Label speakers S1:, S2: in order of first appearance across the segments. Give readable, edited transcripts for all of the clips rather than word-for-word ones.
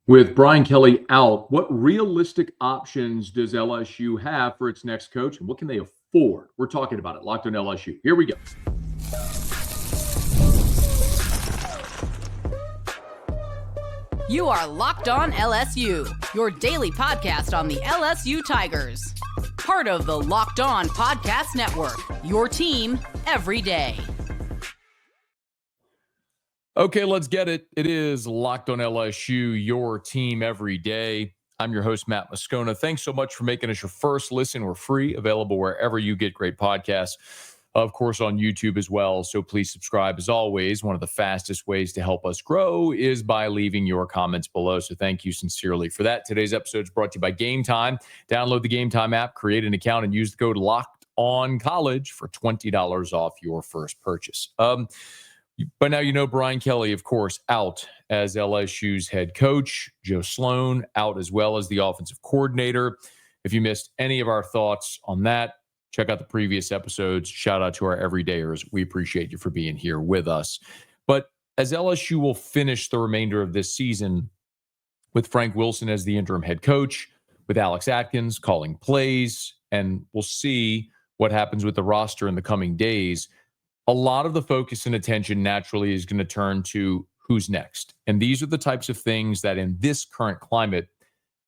S1: With Brian Kelly out, what realistic options does LSU have for its next coach, and what can they afford? We're talking about it. Locked on LSU. Here we go.
S2: You are Locked On LSU, your daily podcast on the LSU Tigers. Part of the Locked On Podcast Network, your team every day.
S3: Okay, let's get it. It is Locked On LSU, your team every day. I'm your host, Matt Moscona. Thanks so much for making us your first listen. We're free, available wherever you get great podcasts. Of course, on YouTube as well. So please subscribe. As always, one of the fastest ways to help us grow is by leaving your comments below. So thank you sincerely for that. Today's episode is brought to you by Game Time. Download the Game Time app, create an account, and use the code LOCKEDONCollege for $20 off your first purchase. By now, you know Brian Kelly, of course, out as LSU's head coach. Joe Sloan out as well as the offensive coordinator. If you missed any of our thoughts on that, check out the previous episodes. Shout out to our everydayers. We appreciate you for being here with us. But as LSU will finish the remainder of this season with Frank Wilson as the interim head coach, with Alex Atkins calling plays, and we'll see what happens with the roster in the coming days, a lot of the focus and attention naturally is going to turn to who's next. And these are the types of things that in this current climate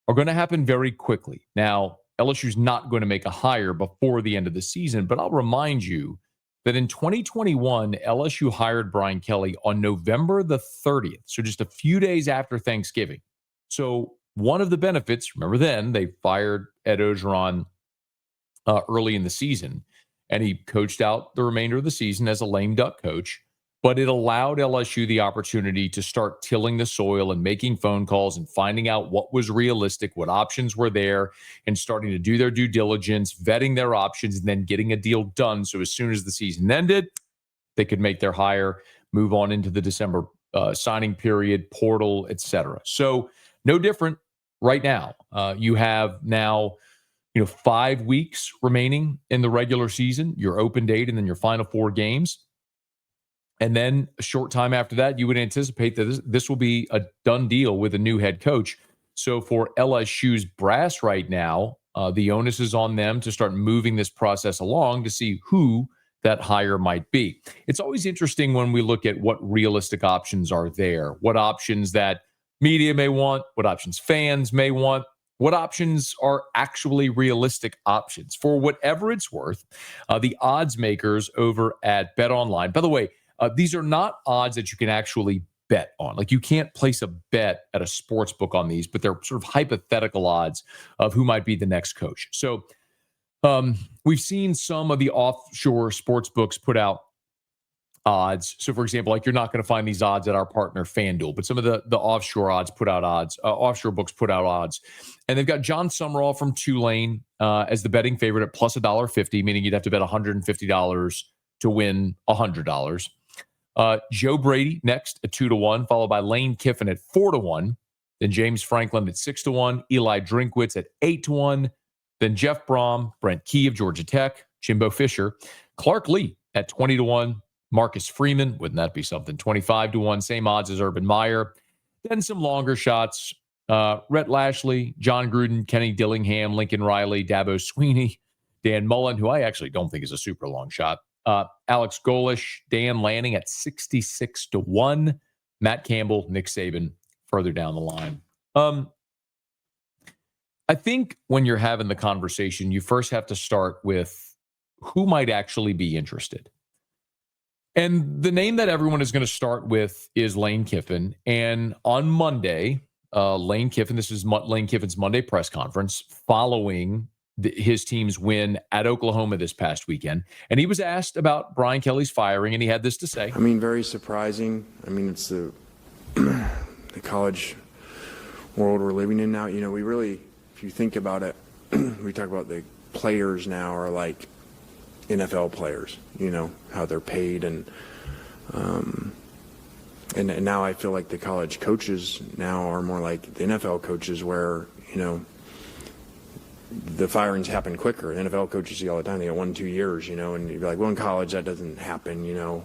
S3: are going to happen very quickly. Now, LSU's not going to make a hire before the end of the season, but I'll remind you that in 2021, LSU hired Brian Kelly on November the 30th, so just a few days after Thanksgiving. So one of the benefits, remember then, they fired Ed Orgeron early in the season, and he coached out the remainder of the season as a lame duck coach. But it allowed LSU the opportunity to start tilling the soil and making phone calls and finding out what was realistic, what options were there, and starting to do their due diligence, vetting their options, and then getting a deal done. So as soon as the season ended, they could make their hire, move on into the December signing period, portal, etc. So no different right now. You have now 5 weeks remaining in the regular season, your open date, and then your final 4 games. And then a short time after that, you would anticipate that this will be a done deal with a new head coach. So for LSU's brass right now, the onus is on them to start moving this process along to see who that hire might be. It's always interesting when we look at what realistic options are there, what options that media may want, what options fans may want, what options are actually realistic options. For whatever it's worth, the odds makers over at BetOnline, by the way, these are not odds that you can actually bet on. Like, you can't place a bet at a sports book on these, but they're sort of hypothetical odds of who might be the next coach. So we've seen some of the offshore sports books put out odds. So, for example, like, you're not going to find these odds at our partner FanDuel, but some of the offshore odds put out odds, offshore books put out odds. And they've got Jon Sumrall from Tulane as the betting favorite at plus $1.50, meaning you'd have to bet $150 to win $100. Joe Brady next at 2-1, followed by Lane Kiffin at 4-1. Then James Franklin at 6-1, Eli Drinkwitz at 8-1. Then Jeff Brom, Brent Key of Georgia Tech, Jimbo Fisher, Clark Lee at 20-1. Marcus Freeman, wouldn't that be something? 25-1, same odds as Urban Meyer. Then some longer shots. Rhett Lashley, John Gruden, Kenny Dillingham, Lincoln Riley, Dabo Sweeney, Dan Mullen, who I actually don't think is a super long shot. Alex Golish, Dan Lanning at 66-1. Matt Campbell, Nick Saban further down the line. I think when you're having the conversation, you first have to start with who might actually be interested. And the name that everyone is going to start with is Lane Kiffin. And on Monday, Lane Kiffin, this is Lane Kiffin's Monday press conference following his team's win at Oklahoma this past weekend. And he was asked about Brian Kelly's firing, and he had this to say.
S4: I mean, very surprising. I mean, it's the college world we're living in now. You know, we really, if you think about it, we talk about the players now are like NFL players, you know, how they're paid. And now I feel like the college coaches now are more like the NFL coaches where, you know, the firings happen quicker. NFL coaches see all the time, they got 1-2 years, you know, and you'd be like, well, in college that doesn't happen, you know,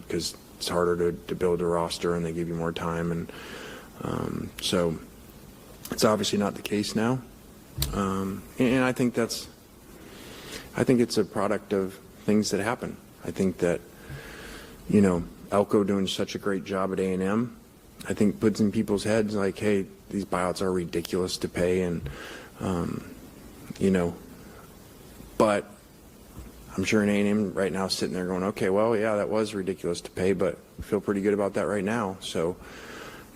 S4: because it's harder to build a roster and they give you more time. And so It's obviously not the case now. And I think it's a product of things that happen. I think that, Elko doing such a great job at A&M, I think puts in people's heads like, hey, these buyouts are ridiculous to pay, and, but I'm sure in A&M right now sitting there going, okay, well, yeah, that was ridiculous to pay, but I feel pretty good about that right now. So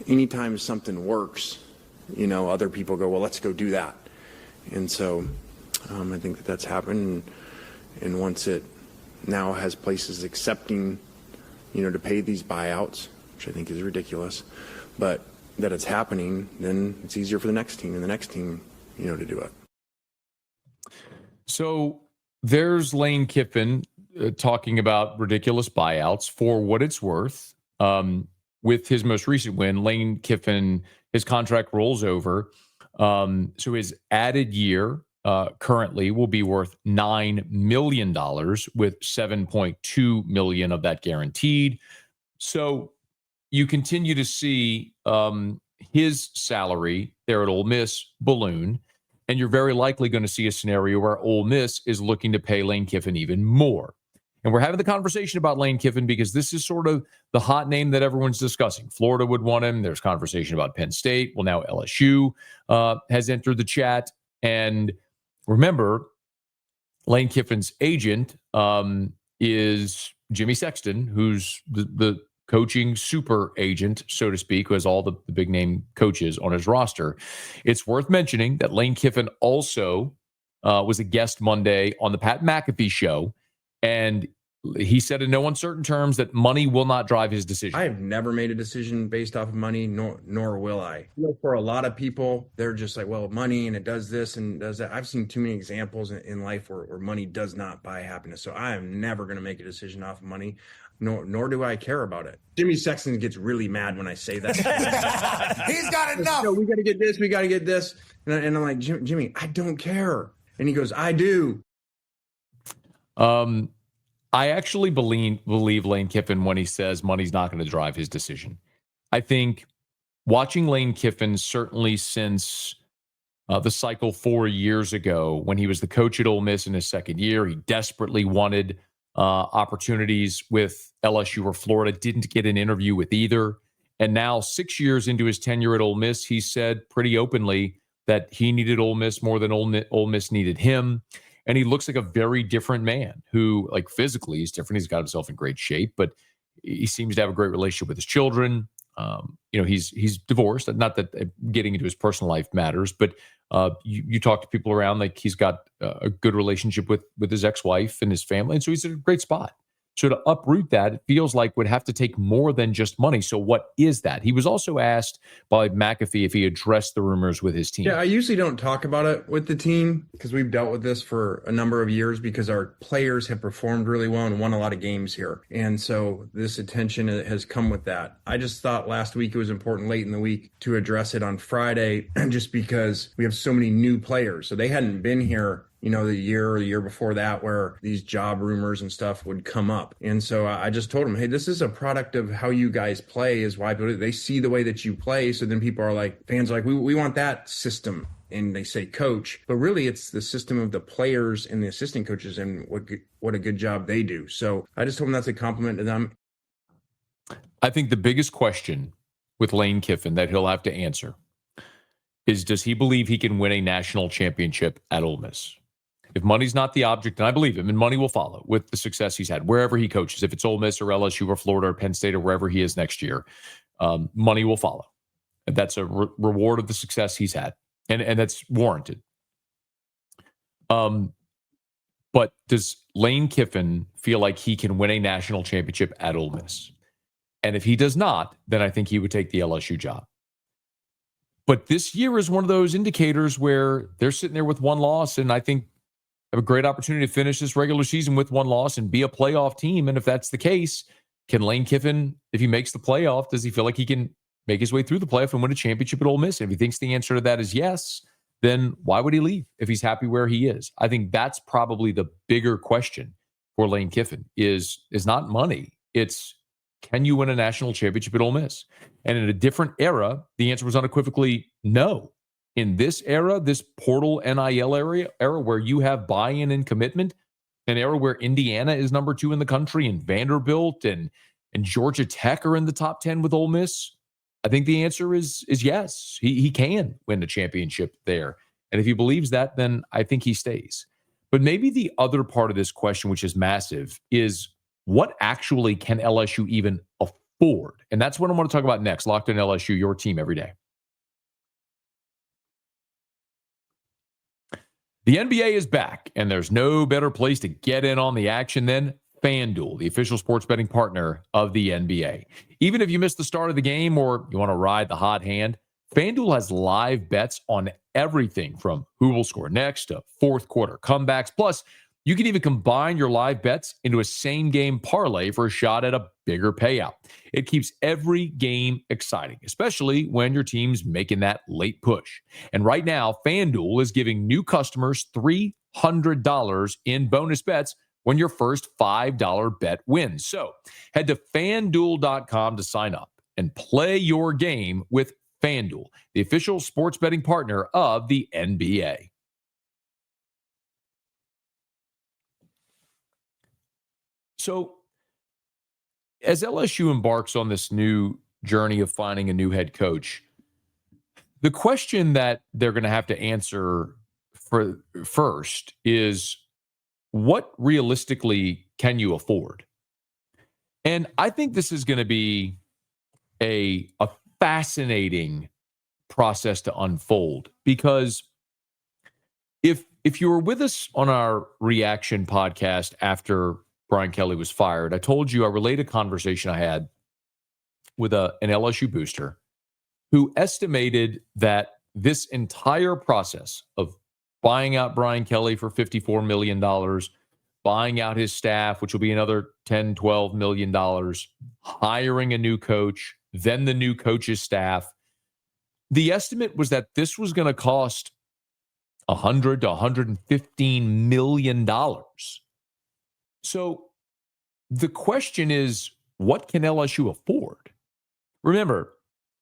S4: anytime something works, other people go, well, let's go do that. And so I think that's happened. And once it now has places accepting, to pay these buyouts, which I think is ridiculous, but that it's happening, then it's easier for the next team and the next team, to do it.
S3: So there's Lane Kiffin talking about ridiculous buyouts. For what it's worth, with his most recent win, Lane Kiffin, his contract rolls over. So his added year currently will be worth $9 million, with $7.2 million of that guaranteed. So you continue to see his salary there at Ole Miss balloon, and you're very likely going to see a scenario where Ole Miss is looking to pay Lane Kiffin even more. And we're having the conversation about Lane Kiffin because this is sort of the hot name that everyone's discussing. Florida would want him. There's conversation about Penn State. Well, now LSU has entered the chat. And remember, Lane Kiffin's agent is Jimmy Sexton, who's the coaching super agent, so to speak, who has all the big name coaches on his roster. It's worth mentioning that Lane Kiffin also was a guest Monday on the Pat McAfee show. And he said in no uncertain terms that money will not drive his decision.
S4: I have never made a decision based off of money, nor will I. For a lot of people, they're just like, well, money, and it does this and does that. I've seen too many examples in life where money does not buy happiness. So I am never going to make a decision off of money, nor do I care about it. Jimmy Sexton gets really mad when I say that.
S5: He's got enough.
S4: We got to get this. We got to get this. And I'm like, Jimmy, I don't care. And he goes, I do.
S3: I actually believe Lane Kiffin when he says money's not going to drive his decision. I think watching Lane Kiffin, certainly since the cycle 4 years ago when he was the coach at Ole Miss in his second year, he desperately wanted opportunities with LSU or Florida, didn't get an interview with either. And now 6 years into his tenure at Ole Miss, he said pretty openly that he needed Ole Miss more than Ole Miss needed him. And he looks like a very different man who, like, physically is different. He's got himself in great shape, but he seems to have a great relationship with his children. He's divorced. Not that getting into his personal life matters, but you talk to people around, like, he's got a good relationship with his ex-wife and his family. And so he's in a great spot. So to uproot that, it feels like would have to take more than just money. So what is that? He was also asked by McAfee if he addressed the rumors with his team.
S4: Yeah, I usually don't talk about it with the team because we've dealt with this for a number of years because our players have performed really well and won a lot of games here. And so this attention has come with that. I just thought last week it was important late in the week to address it on Friday just because we have so many new players. So they hadn't been here the year or the year before that where these job rumors and stuff would come up. And so I just told them, hey, this is a product of how you guys play is why they see the way that you play. So then people are like, fans are like, we want that system. And they say coach, but really it's the system of the players and the assistant coaches and what a good job they do. So I just told them that's a compliment to them.
S3: I think the biggest question with Lane Kiffin that he'll have to answer is, does he believe he can win a national championship at Ole Miss? If money's not the object, and I believe him, and money will follow with the success he's had wherever he coaches, if it's Ole Miss or LSU or Florida or Penn State or wherever he is next year, money will follow. And that's a reward of the success he's had, and that's warranted. But does Lane Kiffin feel like he can win a national championship at Ole Miss? And if he does not, then I think he would take the LSU job. But this year is one of those indicators where they're sitting there with one loss, and I think have a great opportunity to finish this regular season with one loss and be a playoff team. And if that's the case, can Lane Kiffin, if he makes the playoff, does he feel like he can make his way through the playoff and win a championship at Ole Miss? And if he thinks the answer to that is yes, then why would he leave if he's happy where he is? I think that's probably the bigger question for Lane Kiffin is not money. It's, can you win a national championship at Ole Miss? And in a different era, the answer was unequivocally no. in this era, this portal NIL era where you have buy-in and commitment, an era where Indiana is number 2 in the country and Vanderbilt and Georgia Tech are in the top 10 with Ole Miss? I think the answer is yes. He can win the championship there. And if he believes that, then I think he stays. But maybe the other part of this question, which is massive, is what actually can LSU even afford? And that's what I want to talk about next. Locked on LSU, your team every day. The NBA is back, and there's no better place to get in on the action than FanDuel, the official sports betting partner of the NBA. Even if you missed the start of the game or you want to ride the hot hand, FanDuel has live bets on everything from who will score next to fourth quarter comebacks. Plus, you can even combine your live bets into a same-game parlay for a shot at a bigger payout. It keeps every game exciting, especially when your team's making that late push. And right now, FanDuel is giving new customers $300 in bonus bets when your first $5 bet wins. So head to FanDuel.com to sign up and play your game with FanDuel, the official sports betting partner of the NBA. So as LSU embarks on this new journey of finding a new head coach, the question that they're going to have to answer first is, what realistically can you afford? And I think this is going to be a fascinating process to unfold, because if you were with us on our reaction podcast after Brian Kelly was fired, I told you I relayed a conversation I had with an LSU booster who estimated that this entire process of buying out Brian Kelly for $54 million, buying out his staff, which will be another $10, $12 million, hiring a new coach, then the new coach's staff. The estimate was that this was going to cost $100 to $115 million. So the question is, what can LSU afford? Remember,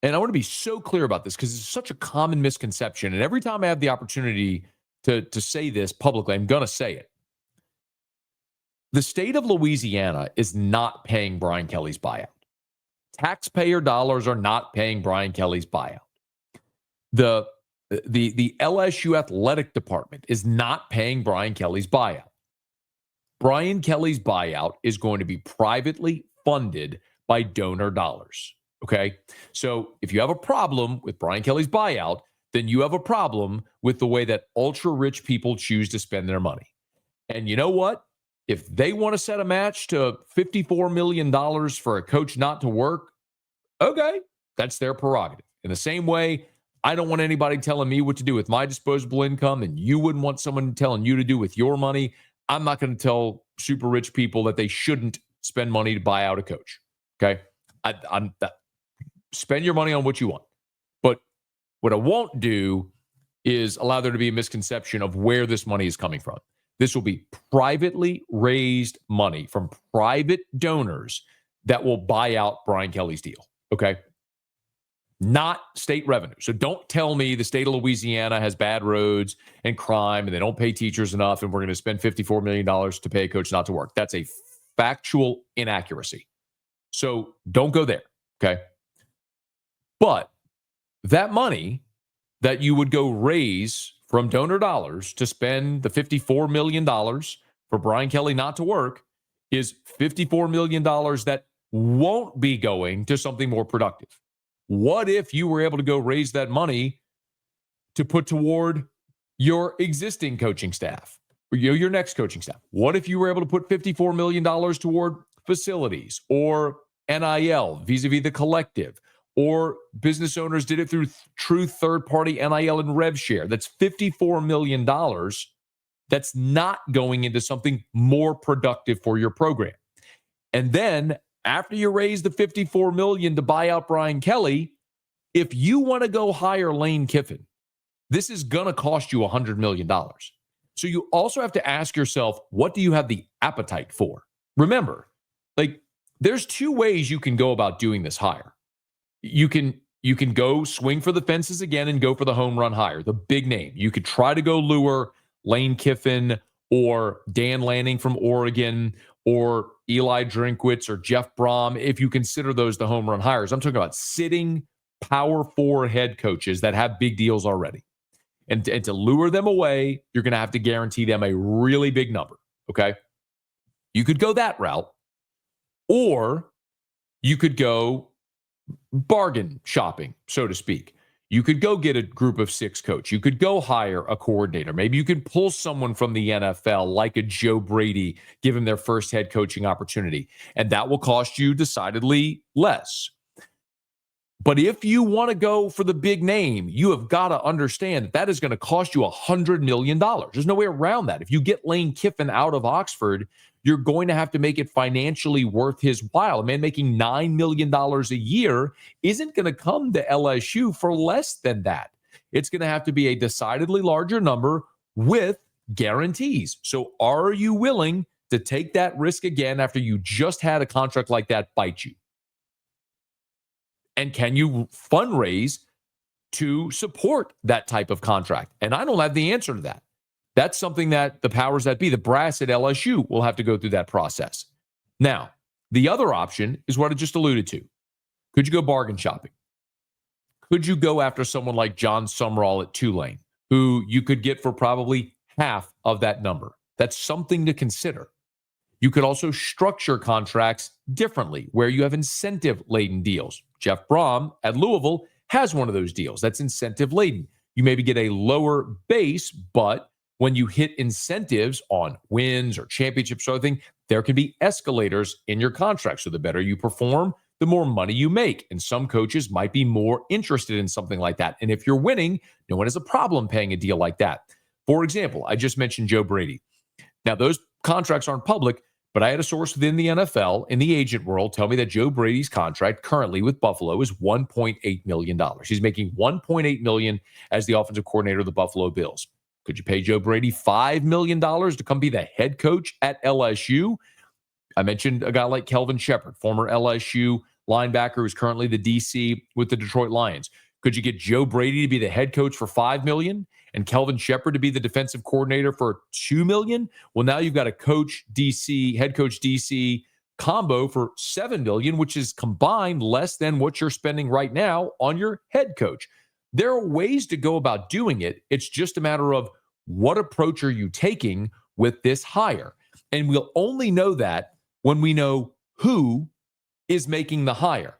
S3: and I want to be so clear about this because it's such a common misconception, and every time I have the opportunity to say this publicly, I'm going to say it. The state of Louisiana is not paying Brian Kelly's buyout. Taxpayer dollars are not paying Brian Kelly's buyout. The LSU athletic department is not paying Brian Kelly's buyout. Brian Kelly's buyout is going to be privately funded by donor dollars. Okay. So if you have a problem with Brian Kelly's buyout, then you have a problem with the way that ultra rich people choose to spend their money. And you know what? If they want to set a match to $54 million for a coach not to work, okay, that's their prerogative. In the same way, I don't want anybody telling me what to do with my disposable income, and you wouldn't want someone telling you to do with your money. I'm not going to tell super rich people that they shouldn't spend money to buy out a coach. Okay. Spend your money on what you want. But what I won't do is allow there to be a misconception of where this money is coming from. This will be privately raised money from private donors that will buy out Brian Kelly's deal. Okay. Not state revenue. So don't tell me the state of Louisiana has bad roads and crime and they don't pay teachers enough and we're going to spend $54 million to pay a coach not to work. That's a factual inaccuracy. So don't go there. Okay. But that money that you would go raise from donor dollars to spend the $54 million for Brian Kelly not to work is $54 million that won't be going to something more productive. What if you were able to go raise that money to put toward your existing coaching staff, or your next coaching staff? What if you were able to put $54 million toward facilities or NIL vis-a-vis the collective, or business owners did it through true third-party NIL and rev share? That's $54 million that's not going into something more productive for your program. And then after you raise the $54 million to buy out Brian Kelly, if you want to go hire Lane Kiffin, this is going to cost you $100 million. So you also have to ask yourself, what do you have the appetite for? Remember, there's two ways you can go about doing this hire. You can you can go swing for the fences again and go for the home run hire, the big name. You could try to go lure Lane Kiffin or Dan Lanning from Oregon or Eli Drinkwitz or Jeff Brom, if you consider those the home run hires. I'm talking about sitting Power 4 head coaches that have big deals already. And to lure them away, you're going to have to guarantee them a really big number, okay? You could go that route, or you could go bargain shopping, so to speak. You could go get a group of 6 coach. You could go hire a coordinator. Maybe you could pull someone from the NFL like a Joe Brady, give him their first head coaching opportunity. And that will cost you decidedly less. But if you want to go for the big name, you have got to understand that is going to cost you $100 million. There's no way around that. If you get Lane Kiffin out of Oxford, you're going to have to make it financially worth his while. A man making $9 million a year isn't going to come to LSU for less than that. It's going to have to be a decidedly larger number with guarantees. So are you willing to take that risk again after you just had a contract like that bite you? And can you fundraise to support that type of contract? And I don't have the answer to that. That's something that the powers that be, the brass at LSU, will have to go through that process. Now, the other option is what I just alluded to. Could you go bargain shopping? Could you go after someone like Jon Sumrall at Tulane, who you could get for probably half of that number? That's something to consider. You could also structure contracts differently, where you have incentive-laden deals. Jeff Brom at Louisville has one of those deals that's incentive-laden. You maybe get a lower base, but when you hit incentives on wins or championships or other thing, there can be escalators in your contract. So the better you perform, the more money you make. And some coaches might be more interested in something like that. And if you're winning, no one has a problem paying a deal like that. For example, I just mentioned Joe Brady. Now, those contracts aren't public, but I had a source within the NFL in the agent world tell me that Joe Brady's contract currently with Buffalo is $1.8 million. He's making $1.8 million as the offensive coordinator of the Buffalo Bills. Could you pay Joe Brady $5 million to come be the head coach at LSU? I mentioned a guy like Kelvin Shepard, former LSU linebacker who's currently the DC with the Detroit Lions. Could you get Joe Brady to be the head coach for $5 million and Kelvin Shepard to be the defensive coordinator for $2 million? Well, now you've got a head coach DC combo for $7 million, which is combined less than what you're spending right now on your head coach. There are ways to go about doing it. It's just a matter of what approach are you taking with this hire? And we'll only know that when we know who is making the hire.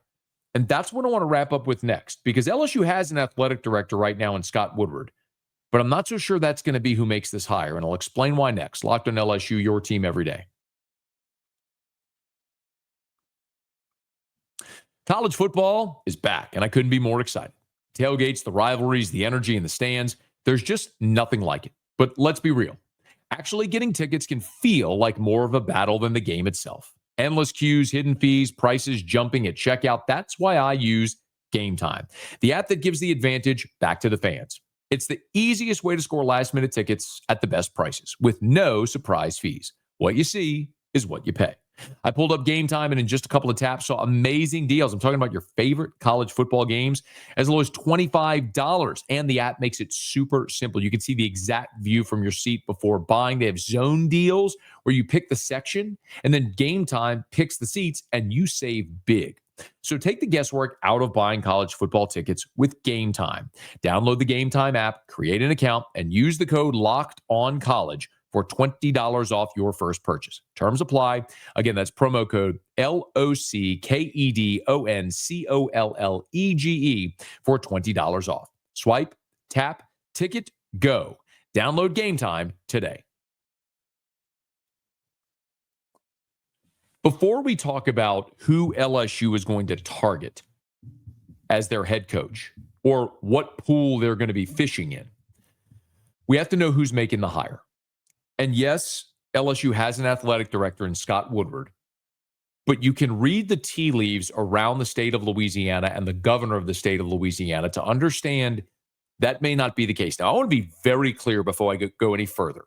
S3: And that's what I want to wrap up with next, because LSU has an athletic director right now in Scott Woodward, but I'm not so sure that's going to be who makes this hire. And I'll explain why next. Locked on LSU, your team every day. College football is back, and I couldn't be more excited. Tailgates, the rivalries, the energy in the stands, there's just nothing like it. But let's be real. Actually getting tickets can feel like more of a battle than the game itself. Endless queues, hidden fees, prices jumping at checkout. That's why I use Game Time, the app that gives the advantage back to the fans. It's the easiest way to score last-minute tickets at the best prices with no surprise fees. What you see is what you pay. I pulled up Game Time and in just a couple of taps saw amazing deals. I'm talking about your favorite college football games as low as $25. And the app makes it super simple. You can see the exact view from your seat before buying. They have zone deals where you pick the section and then Game Time picks the seats and you save big. So take the guesswork out of buying college football tickets with Game Time. Download the Game Time app, create an account, and use the code LOCKEDONCollege for $20 off your first purchase. Terms apply. Again, that's promo code LOCKEDONCOLLEGE for $20 off. Swipe, tap, ticket, go. Download Game Time today. Before we talk about who LSU is going to target as their head coach or what pool they're going to be fishing in, we have to know who's making the hire. And yes, LSU has an athletic director in Scott Woodward, but you can read the tea leaves around the state of Louisiana and the governor of the state of Louisiana to understand that may not be the case. Now, I want to be very clear before I go any further.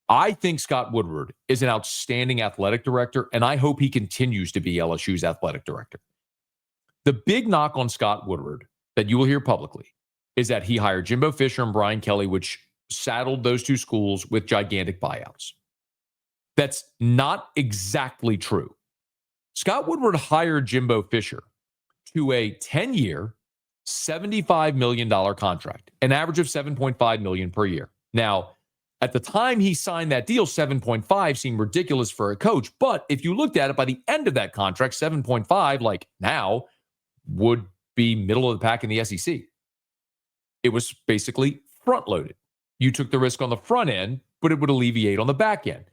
S3: I think Scott Woodward is an outstanding athletic director, and I hope he continues to be LSU's athletic director. The big knock on Scott Woodward that you will hear publicly is that he hired Jimbo Fisher and Brian Kelly, which saddled those two schools with gigantic buyouts. That's not exactly true. Scott Woodward hired Jimbo Fisher to a 10-year, $75 million contract, an average of $7.5 million per year. Now, at the time he signed that deal, 7.5 seemed ridiculous for a coach. But if you looked at it by the end of that contract, 7.5, like now, would be middle of the pack in the SEC. It was basically front-loaded. You took the risk on the front end, but it would alleviate on the back end.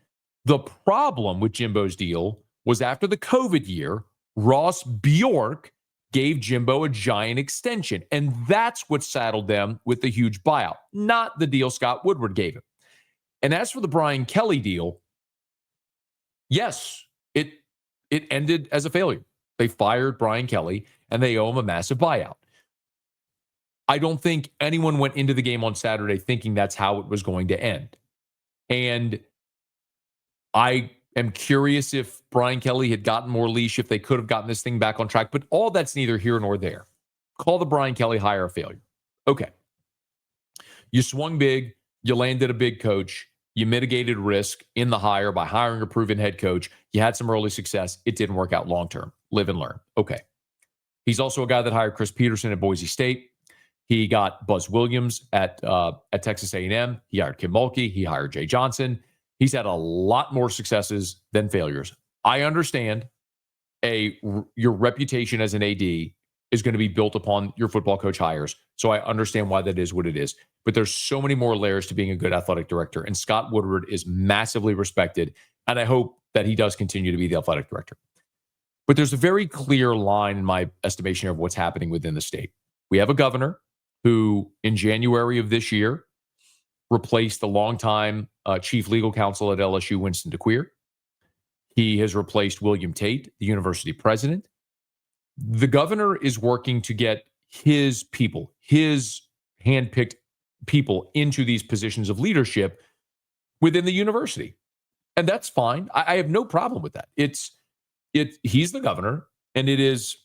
S3: The problem with Jimbo's deal was after the COVID year, Ross Bjork gave Jimbo a giant extension. And that's what saddled them with the huge buyout, not the deal Scott Woodward gave him. And as for the Brian Kelly deal, yes, it ended as a failure. They fired Brian Kelly and they owe him a massive buyout. I don't think anyone went into the game on Saturday thinking that's how it was going to end. And I am curious if Brian Kelly had gotten more leash, if they could have gotten this thing back on track. But all that's neither here nor there. Call the Brian Kelly hire a failure. Okay. You swung big. You landed a big coach. You mitigated risk in the hire by hiring a proven head coach. You had some early success. It didn't work out long-term. Live and learn. Okay. He's also a guy that hired Chris Peterson at Boise State. He got Buzz Williams at Texas A&M. He hired Kim Mulkey. He hired Jay Johnson. He's had a lot more successes than failures. I understand your reputation as an AD is going to be built upon your football coach hires. So I understand why that is what it is. But there's so many more layers to being a good athletic director. And Scott Woodward is massively respected. And I hope that he does continue to be the athletic director. But there's a very clear line in my estimation of what's happening within the state. We have a governor who in January of this year replaced the longtime chief legal counsel at LSU, Winston DeQueer. He has replaced William Tate, the university president. The governor is working to get his people, his handpicked people into these positions of leadership within the university. And that's fine. I have no problem with that. He's the governor, and it is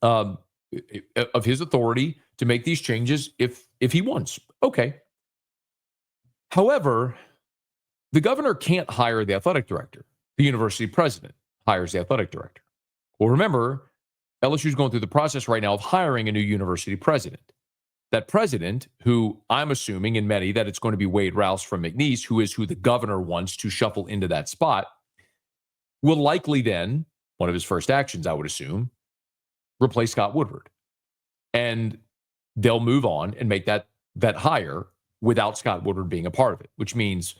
S3: of his authority to make these changes if he wants. Okay. However, the governor can't hire the athletic director. The university president hires the athletic director. Well, remember, LSU is going through the process right now of hiring a new university president. That president, who I'm assuming in many that it's going to be Wade Rouse from McNeese, who is who the governor wants to shuffle into that spot, will likely then, one of his first actions, I would assume, replace Scott Woodward. And they'll move on and make that hire without Scott Woodward being a part of it, which means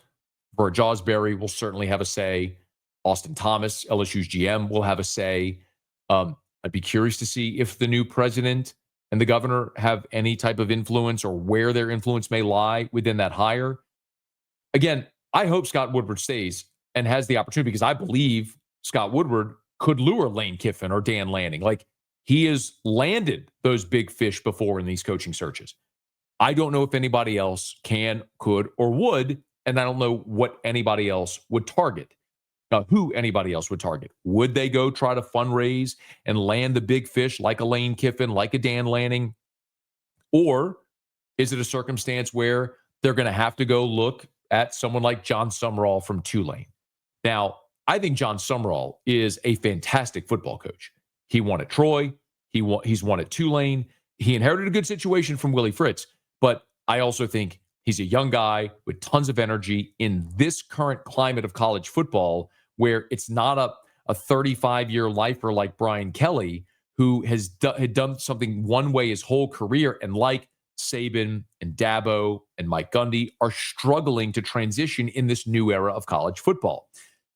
S3: Bert Jawsbury will certainly have a say. Austin Thomas, LSU's GM, will have a say. I'd be curious to see if the new president and the governor have any type of influence or where their influence may lie within that hire. Again, I hope Scott Woodward stays and has the opportunity because I believe Scott Woodward could lure Lane Kiffin or Dan Lanning. Like, he has landed those big fish before in these coaching searches. I don't know if anybody else can, could, or would, and I don't know what anybody else would target. Who anybody else would target. Would they go try to fundraise and land the big fish like a Lane Kiffin, like a Dan Lanning? Or is it a circumstance where they're going to have to go look at someone like Jon Sumrall from Tulane? Now, I think Jon Sumrall is a fantastic football coach. He won at Troy. He's won at Tulane. He inherited a good situation from Willie Fritz. But I also think he's a young guy with tons of energy in this current climate of college football, where it's not a 35-year lifer like Brian Kelly, who had done something one way his whole career, and like Saban and Dabo and Mike Gundy are struggling to transition in this new era of college football.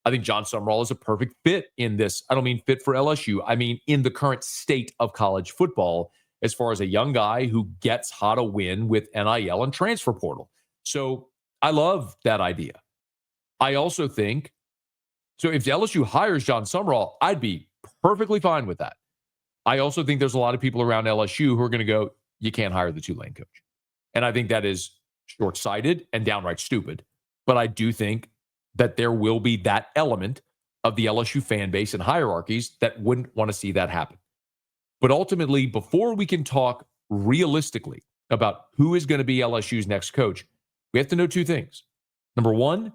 S3: I think Jon Sumrall is a perfect fit in this. I don't mean fit for LSU. I mean in the current state of college football, as far as a young guy who gets how to win with NIL and transfer portal. So I love that idea. I also think, so if LSU hires Jon Sumrall, I'd be perfectly fine with that. I also think there's a lot of people around LSU who are going to go, you can't hire the Tulane coach. And I think that is short-sighted and downright stupid. But I do think that there will be that element of the LSU fan base and hierarchies that wouldn't want to see that happen. But ultimately, before we can talk realistically about who is going to be LSU's next coach, we have to know two things. Number one,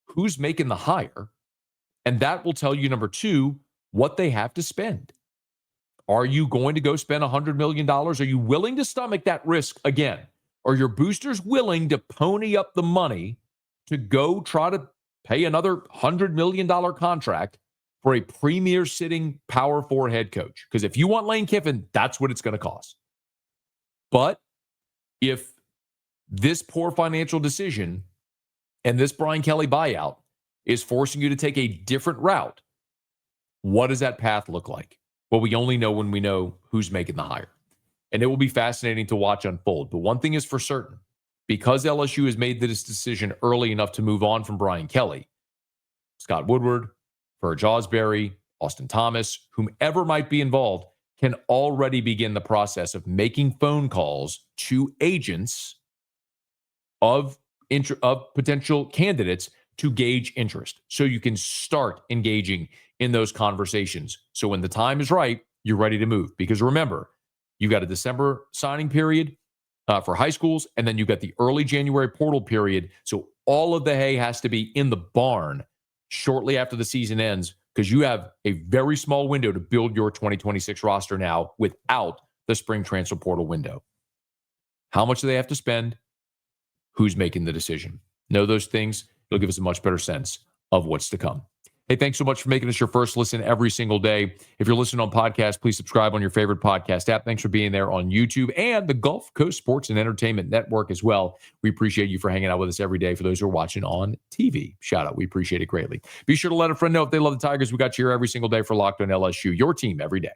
S3: who's making the hire? And that will tell you, number two, what they have to spend. Are you going to go spend $100 million? Are you willing to stomach that risk again? Are your boosters willing to pony up the money to go try to pay another $100 million contract for a premier sitting Power 4 head coach? Because if you want Lane Kiffin, that's what it's going to cost. But if this poor financial decision and this Brian Kelly buyout is forcing you to take a different route, what does that path look like? Well, we only know when we know who's making the hire. And it will be fascinating to watch unfold. But one thing is for certain, because LSU has made this decision early enough to move on from Brian Kelly, Scott Woodward, Ferg Osbury, Austin Thomas, whomever might be involved, can already begin the process of making phone calls to agents of potential candidates to gauge interest. So you can start engaging in those conversations. So when the time is right, you're ready to move. Because remember, you got a December signing period for high schools, and then you got the early January portal period. So all of the hay has to be in the barn shortly after the season ends, because you have a very small window to build your 2026 roster now without the spring transfer portal window. How much do they have to spend? Who's making the decision? Know those things. It'll give us a much better sense of what's to come. Hey, thanks so much for making us your first listen every single day. If you're listening on podcast, please subscribe on your favorite podcast app. Thanks for being there on YouTube and the Gulf Coast Sports and Entertainment Network as well. We appreciate you for hanging out with us every day. For those who are watching on TV, shout out. We appreciate it greatly. Be sure to let a friend know if they love the Tigers. We got you here every single day for Locked On LSU, your team every day.